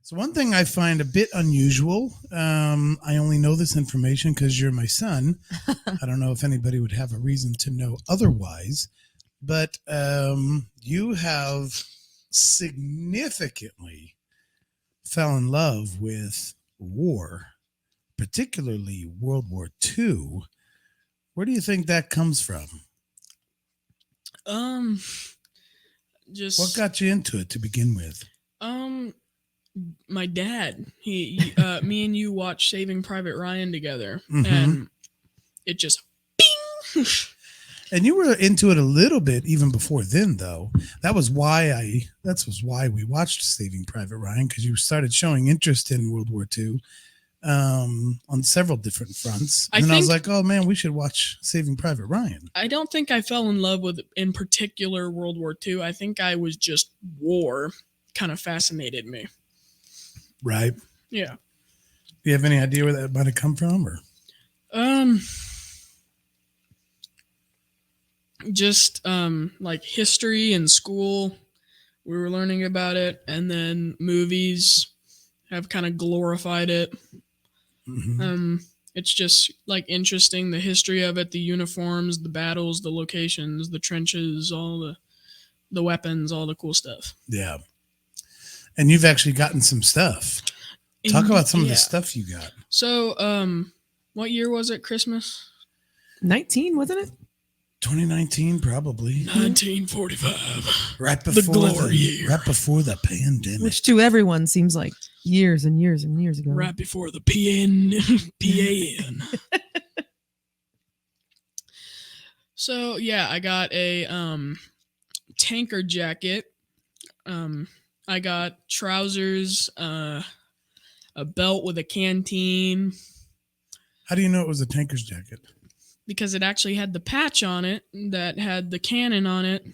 So one thing I find a bit unusual, I only know this information because you're my son. I don't know if anybody would have a reason to know otherwise, but you have significantly fell in love with war, particularly World War II. Where do you think that comes from? Just What got you into it to begin with? My dad. He me and you watched Saving Private Ryan together, Mhm. and it just bing. And you were into it a little bit even before then, though. That was why we watched Saving Private Ryan, because you started showing interest in World War II on several different fronts. And I was like, oh man, we should watch Saving Private Ryan. I don't think I fell in love with, in particular, World War II. I think I was just war kind of fascinated me. Right. Yeah. Do you have any idea where that might have come from, or? Just like history in school, we were learning about it, and then movies have kind of glorified it. Mm-hmm. It's just like interesting, the history of it, the uniforms, the battles, the locations, the trenches, all the weapons, all the cool stuff. Yeah. And you've actually gotten some stuff. Talk about some of the stuff you got. So, what year was it? Christmas? 19, wasn't it? 2019, probably. 1945. Right before the pandemic. Which to everyone seems like years and years and years ago. Right before the PAN. So, yeah, I got a tanker jacket. I got trousers, a belt with a canteen. How do you know it was a tanker's jacket? Because it actually had the patch on it that had the cannon on it,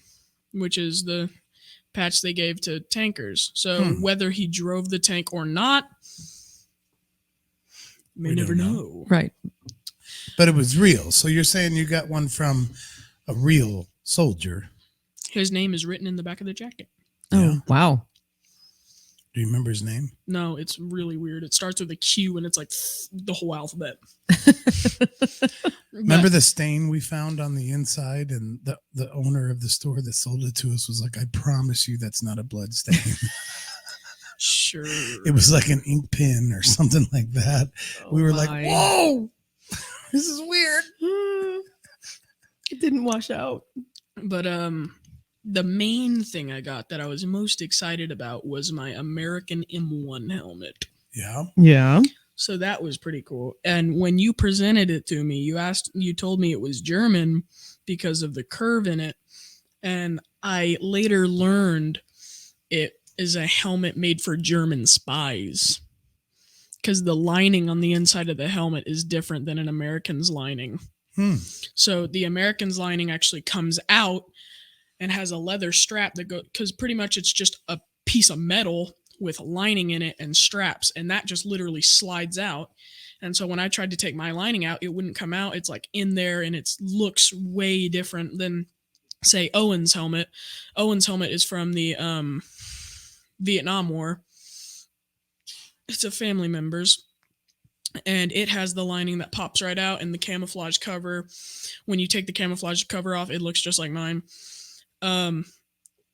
which is the patch they gave to tankers. So whether he drove the tank or not, may never know. Right. But it was real. So you're saying you got one from a real soldier. His name is written in the back of the jacket. Oh, wow. Do you remember his name? No, it's really weird. It starts with a Q and it's like the whole alphabet. Remember the stain we found on the inside, and the owner of the store that sold it to us was like, I promise you that's not a blood stain. Sure. It was like an ink pen or something like that. We were like, whoa, this is weird. It didn't wash out. But the main thing I got that I was most excited about was my American M1 helmet. Yeah. Yeah. So that was pretty cool. And when you presented it to me, you told me it was German because of the curve in it. And I later learned it is a helmet made for German spies, because the lining on the inside of the helmet is different than an American's lining. So the American's lining actually comes out and has a leather strap that goes, because pretty much it's just a piece of metal with lining in it and straps, and that just literally slides out. And so when I tried to take my lining out, it wouldn't come out. It's like in there, and it looks way different than, say, Owen's helmet. Owen's helmet is from the Vietnam War. It's a family member's, and it has the lining that pops right out, and the camouflage cover. When you take the camouflage cover off, it looks just like mine.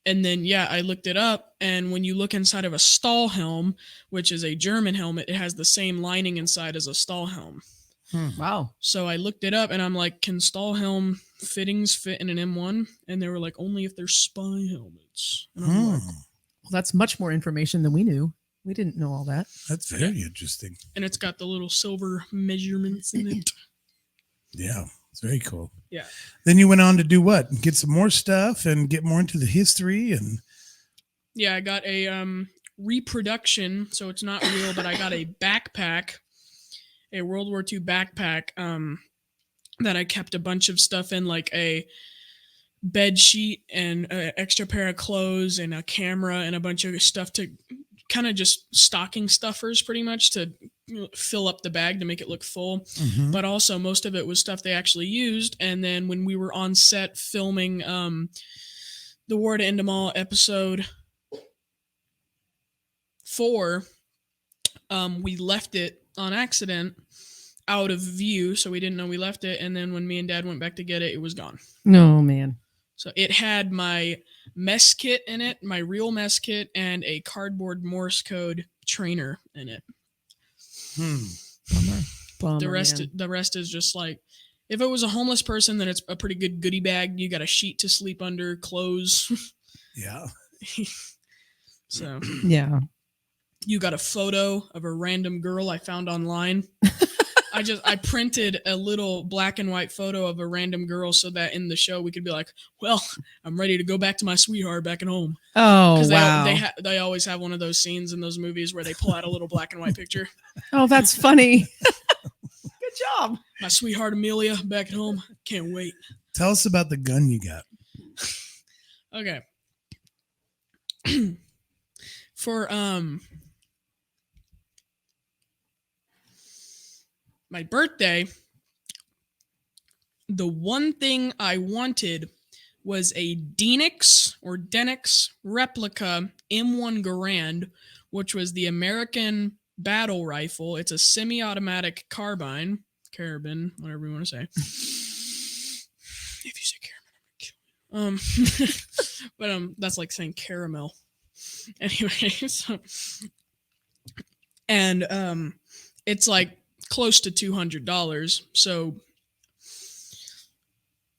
And then, yeah, I looked it up, and when you look inside of a Stahlhelm, which is a German helmet, it has the same lining inside as a Stahlhelm. Wow. So I looked it up, and I'm like, can Stahlhelm fittings fit in an M1? And they were like, only if they're spy helmets. And I'm like, well, that's much more information than we knew. We didn't know all that. That's very interesting. And it's got the little silver measurements in it. Yeah. It's very cool. Yeah. Then you went on to do what? Get some more stuff and get more into the history and. Yeah, I got a reproduction, so it's not real, but I got a backpack, a World War II backpack that I kept a bunch of stuff in, like a bed sheet and an extra pair of clothes and a camera and a bunch of stuff to kind of just stocking stuffers, pretty much, to fill up the bag to make it look full. But also most of it was stuff they actually used. And then when we were on set filming the War to End 'Em All episode 4, We left it on accident out of view, so we didn't know we left it. And then when me and Dad went back to get it, it was gone. No, man. So it had my mess kit in it, my real mess kit, and a cardboard Morse code trainer in it. Bummer, The man. rest is just like, if it was a homeless person, then it's a pretty good goodie bag. You got a sheet to sleep under, clothes. Yeah. So Yeah. you got a photo of a random girl I found online. I printed a little black and white photo of a random girl so that in the show we could be like, well, I'm ready to go back to my sweetheart back at home. Oh, Because wow. they always have one of those scenes in those movies where they pull out a little black and white picture. Oh, that's funny. Good job. My sweetheart Amelia back at home. Can't wait. Tell us about the gun you got. Okay. For my birthday, the one thing I wanted was a Denix replica M1 Garand, which was the American battle rifle. It's a semi-automatic carabine, whatever you want to say. If you say carabine, I'm gonna kill you. But that's like saying caramel. Anyway, and it's like close to $200, so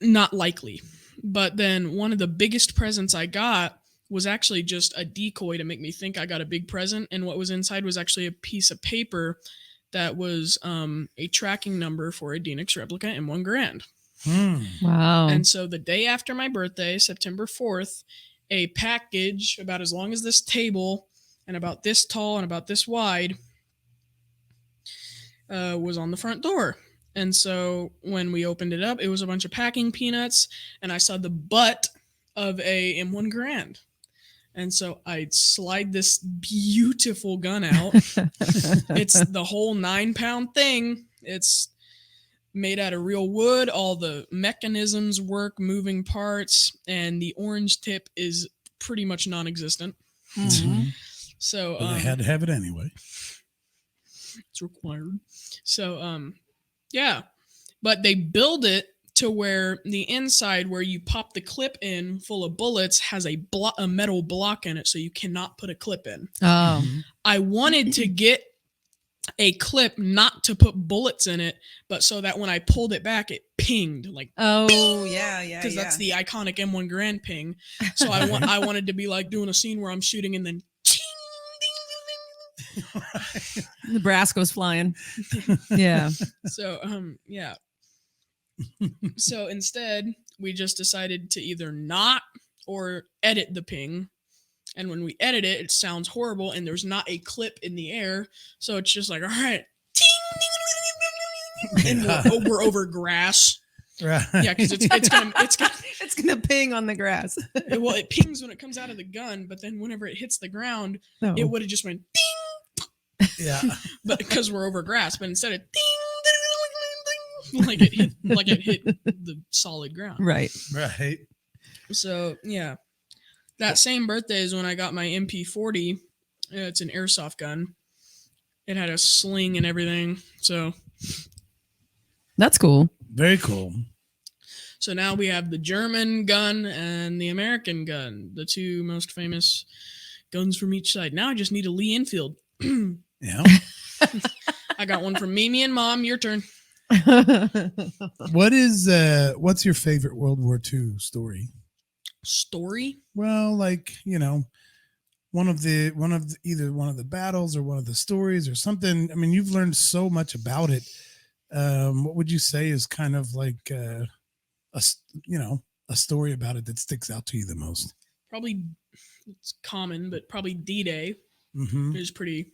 not likely. But then one of the biggest presents I got was actually just a decoy to make me think I got a big present, and what was inside was actually a piece of paper that was a tracking number for a Denix replica M1 Garand. Wow. And so the day after my birthday, September 4th, a package about as long as this table and about this tall and about this wide was on the front door. And so when we opened it up, it was a bunch of packing peanuts, and I saw the butt of a M1 Garand. And so I'd slide this beautiful gun out. It's the whole 9-pound thing. It's made out of real wood. All the mechanisms work, moving parts, and the orange tip is pretty much non-existent. Mhm. So But they had to have it anyway. it's required. So yeah, but they build it to where the inside where you pop the clip in full of bullets has a metal block in it, so you cannot put a clip in. Oh. I wanted to get a clip not to put bullets in it, but so that when I pulled it back, it pinged like. Oh, yeah, yeah. Because that's the iconic M1 Garand ping. So I wanted to be like doing a scene where I'm shooting and then. The brass goes flying. Yeah. So yeah. So instead, we just decided to either not or edit the ping. And when we edit it, it sounds horrible and there's not a clip in the air. So it's just like, all right. And we're over grass. Right. Yeah, because It's gonna ping on the grass. Well, it pings when it comes out of the gun, but then whenever it hits the ground, No. it would have just went ding. Yeah. But because we're over grass, but instead of ding, like it hit the solid ground. Right. Right. So yeah, that same birthday is when I got my MP40. It's an airsoft gun. It had a sling and everything. So That's cool. Very cool. so now we have the German gun and the American gun, the two most famous guns from each side. Now I just need a Lee Enfield. Yeah. I got one from Mimi and Mom. Your turn. What's your favorite World War II story? Story? Well, like, one of the either one of the battles or one of the stories or something. I mean, you've learned so much about it. What would you say is kind of like a story about it that sticks out to you the most? Probably it's common, but probably D-Day Mm-hmm. is pretty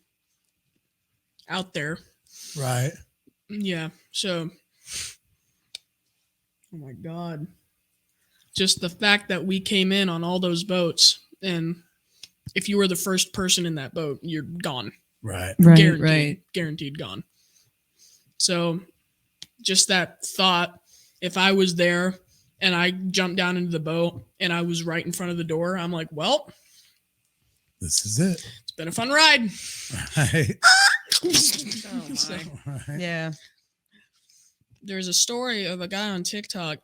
out there. Right. Yeah. So, oh my God. Just the fact that we came in on all those boats, and if you were the first person in that boat, you're gone. Right. Guaranteed gone. So just that thought, if I was there and I jumped down into the boat and I was right in front of the door, I'm like, well, This is it. it's been a fun ride. Right. So, Right. Yeah. there's a story of a guy on TikTok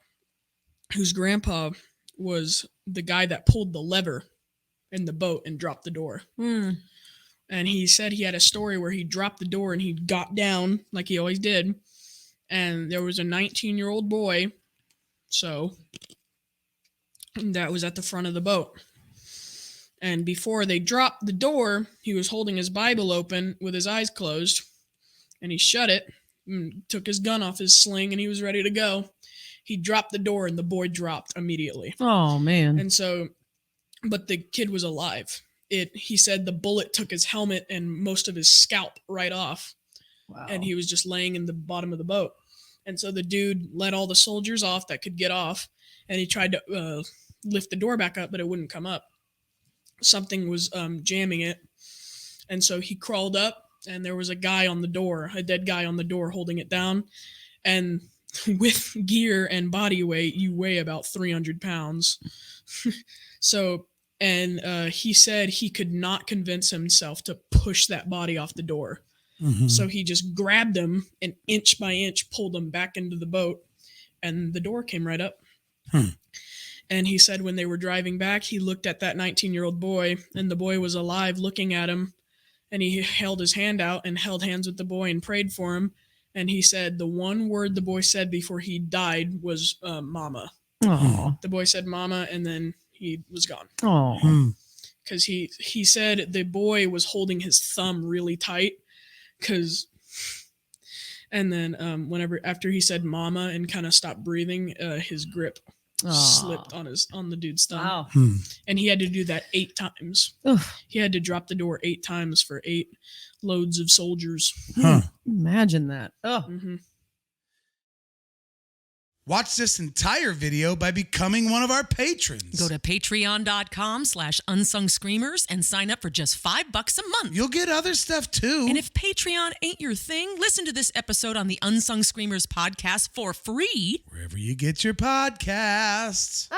whose grandpa was the guy that pulled the lever in the boat and dropped the door. Hmm. And he said he had a story where he dropped the door and he got down like he always did. And there was a 19-year-old boy, so that was at the front of the boat. And before they dropped the door, he was holding his Bible open with his eyes closed. And he shut it, and took his gun off his sling, and he was ready to go. He dropped the door, and the boy dropped immediately. Oh, man. And so, but the kid was alive. He said the bullet took his helmet and most of his scalp right off. Wow. And he was just laying in the bottom of the boat. And so the dude let all the soldiers off that could get off, and he tried to lift the door back up, but it wouldn't come up. Something was jamming it. And so he crawled up, and there was a guy on the door, a dead guy on the door holding it down. And with gear and body weight, you weigh about 300 pounds. So, and he said he could not convince himself to push that body off the door. Mhm. So he just grabbed him and inch by inch pulled him back into the boat, and the door came right up. And he said when they were driving back, he looked at that 19-year-old boy, and the boy was alive looking at him. And he held his hand out and held hands with the boy and prayed for him. And he said the one word the boy said before he died was mama. Oh. The boy said mama, and then he was gone. Oh. Hmm. Because he said the boy was holding his thumb really tight. And then after he said mama and kind of stopped breathing, his grip slipped on the dude's thumb. Wow. Hmm. And he had to do that 8 times. Ugh. He had to drop the door 8 times for 8 loads of soldiers. Huh. Imagine that. Oh. Hmm. Watch this entire video by becoming one of our patrons. Go to patreon.com/UnsungScreamers and sign up for just $5 a month. You'll get other stuff too. And if Patreon ain't your thing, listen to this episode on the Unsung Screamers podcast for free. Wherever you get your podcasts.